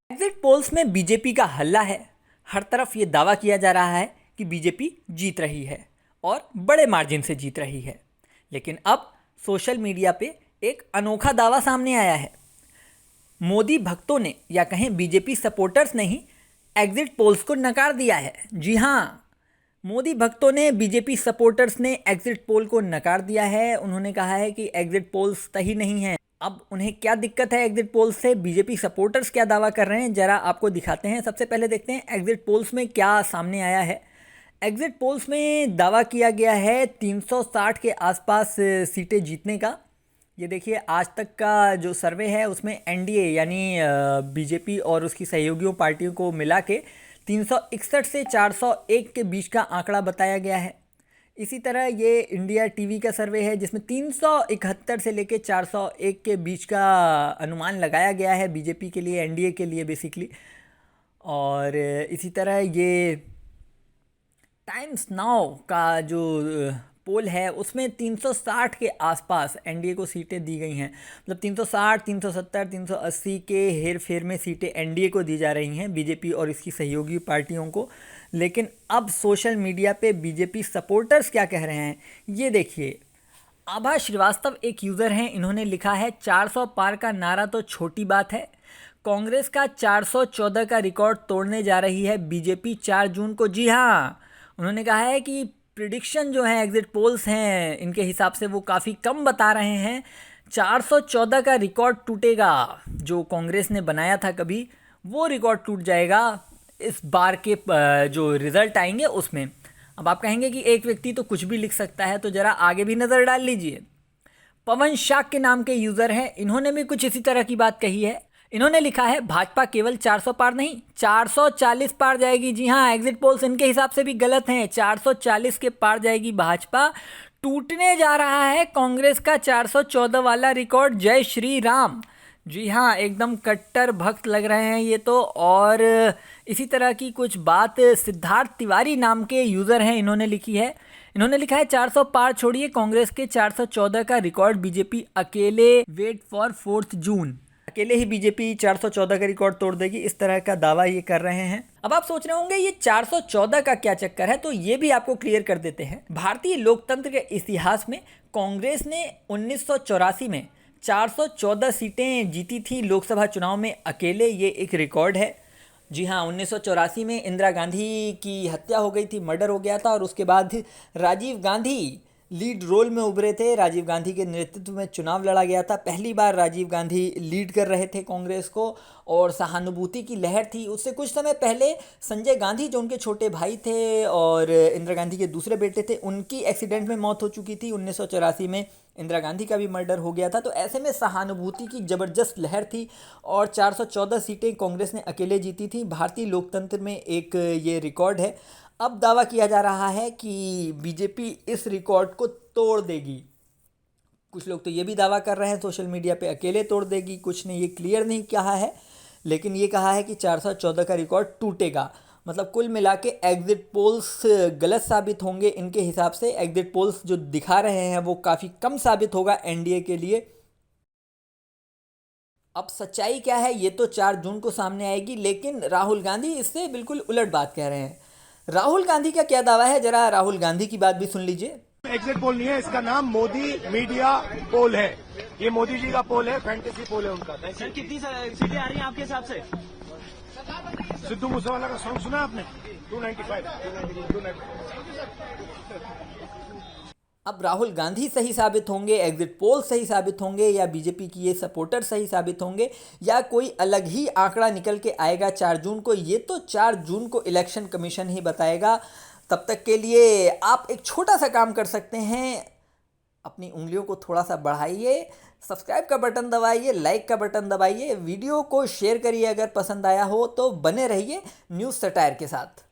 Exit polls में BJP का हल्ला है। हर तरफ ये दावा किया जा रहा है कि बीजेपी जीत रही है और बड़े मार्जिन से जीत रही है। लेकिन अब सोशल मीडिया पे एक अनोखा दावा सामने आया है। मोदी भक्तों ने या कहें बीजेपी सपोर्टर्स ने ही एग्जिट पोल्स को नकार दिया है। जी हाँ, मोदी भक्तों ने, बीजेपी सपोर्टर्स ने एग्जिट पोल को नकार दिया है। उन्होंने कहा है कि एग्जिट पोल्स सही नहीं है। अब उन्हें क्या दिक्कत है एग्जिट पोल्स से, बीजेपी सपोर्टर्स क्या दावा कर रहे हैं, जरा आपको दिखाते हैं। सबसे पहले देखते हैं एग्जिट पोल्स में क्या सामने आया है। एग्जिट पोल्स में दावा किया गया है 360 के आसपास सीटें जीतने का। ये देखिए, आज तक का जो सर्वे है उसमें एनडीए यानी बीजेपी और उसकी सहयोगियों पार्टियों को मिला के 361 से 401 के बीच का आंकड़ा बताया गया है। इसी तरह ये इंडिया टीवी का सर्वे है जिसमें 371 से लेके 401 के बीच का अनुमान लगाया गया है बीजेपी के लिए, एनडीए के लिए बेसिकली। और इसी तरह ये टाइम्स नाउ का जो पोल है उसमें 360 के आसपास एनडीए को सीटें दी गई हैं। मतलब 360, 370, 380 के हेर फेर में सीटें एनडीए को दी जा रही हैं, बीजेपी और इसकी सहयोगी पार्टियों को। लेकिन अब सोशल मीडिया पे बीजेपी सपोर्टर्स क्या कह रहे हैं, ये देखिए। आभा श्रीवास्तव एक यूज़र हैं, इन्होंने लिखा है 400 पार का नारा तो छोटी बात है, कांग्रेस का 414 का रिकॉर्ड तोड़ने जा रही है बीजेपी 4 जून को। जी हाँ, उन्होंने कहा है कि प्रिडिक्शन जो है, एग्जिट पोल्स हैं, इनके हिसाब से वो काफ़ी कम बता रहे हैं। 414 का रिकॉर्ड टूटेगा, जो कांग्रेस ने बनाया था कभी, वो रिकॉर्ड टूट जाएगा इस बार के जो रिज़ल्ट आएंगे उसमें। अब आप कहेंगे कि एक व्यक्ति तो कुछ भी लिख सकता है, तो ज़रा आगे भी नज़र डाल लीजिए। पवन शाक के नाम के यूज़र हैं, इन्होंने भी कुछ इसी तरह की बात कही है। इन्होंने लिखा है भाजपा केवल 400 पार नहीं, 440 पार जाएगी। जी हाँ, एग्जिट पोल्स इनके हिसाब से भी गलत हैं। 440 के पार जाएगी भाजपा। टूटने जा रहा है कांग्रेस का 414 वाला रिकॉर्ड। जय श्री राम। जी हाँ, एकदम कट्टर भक्त लग रहे हैं ये तो। और इसी तरह की कुछ बात सिद्धार्थ तिवारी नाम के यूज़र हैं, इन्होंने लिखी है। इन्होंने लिखा है 400 पार छोड़िए, कांग्रेस के 414 का रिकॉर्ड बीजेपी अकेले, वेट फॉर 4 जून, अकेले ही बीजेपी 414 का रिकॉर्ड तोड़ देगी, इस तरह का दावा ये कर रहे हैं। अब आप सोच रहे होंगे ये 414 का क्या चक्कर है, तो ये भी आपको क्लियर कर देते हैं। भारतीय लोकतंत्र के इतिहास में कांग्रेस ने 1984 में 414 सीटें जीती थी लोकसभा चुनाव में अकेले, ये एक रिकॉर्ड है। जी हाँ, 1984 में इंदिरा गांधी की हत्या हो गई थी, मर्डर हो गया था, और उसके बाद राजीव गांधी लीड रोल में उभरे थे। राजीव गांधी के नेतृत्व में चुनाव लड़ा गया था। पहली बार राजीव गांधी लीड कर रहे थे कांग्रेस को, और सहानुभूति की लहर थी। उससे कुछ समय पहले संजय गांधी, जो उनके छोटे भाई थे और इंदिरा गांधी के दूसरे बेटे थे, उनकी एक्सीडेंट में मौत हो चुकी थी। 1984 में इंदिरा गांधी का भी मर्डर हो गया था। तो ऐसे में सहानुभूति की ज़बरदस्त लहर थी और 414 सीटें कांग्रेस ने अकेले जीती थी। भारतीय लोकतंत्र में एक ये रिकॉर्ड है। अब दावा किया जा रहा है कि बीजेपी इस रिकॉर्ड को तोड़ देगी। कुछ लोग तो ये भी दावा कर रहे हैं सोशल मीडिया पे अकेले तोड़ देगी, कुछ ने ये क्लियर नहीं कहा है, लेकिन ये कहा है कि 414 का रिकॉर्ड टूटेगा। मतलब कुल मिला के एग्जिट पोल्स गलत साबित होंगे इनके हिसाब से। एग्जिट पोल्स जो दिखा रहे हैं वो काफ़ी कम साबित होगा एनडीए के लिए। अब सच्चाई क्या है ये तो 4 जून को सामने आएगी, लेकिन राहुल गांधी इससे बिल्कुल उलट बात कह रहे हैं। राहुल गांधी का क्या दावा है, जरा राहुल गांधी की बात भी सुन लीजिए। एग्जिट पोल नहीं है, इसका नाम मोदी मीडिया पोल है। ये मोदी जी का पोल है, फैंटेसी पोल है उनका। सर, कितनी सीटें आ रही हैं आपके हिसाब से? सिद्धू मूसेवाला का सॉन्ग सुना आपने? 295। अब राहुल गांधी सही साबित होंगे, एग्जिट पोल सही साबित होंगे, या बीजेपी की ये सपोर्टर सही साबित होंगे, या कोई अलग ही आंकड़ा निकल के आएगा 4 जून को, ये तो 4 जून को इलेक्शन कमीशन ही बताएगा। तब तक के लिए आप एक छोटा सा काम कर सकते हैं, अपनी उंगलियों को थोड़ा सा बढ़ाइए, सब्सक्राइब का बटन दबाइए, लाइक का बटन दबाइए, वीडियो को शेयर करिए अगर पसंद आया हो तो। बने रहिए न्यूज़ सटायर के साथ।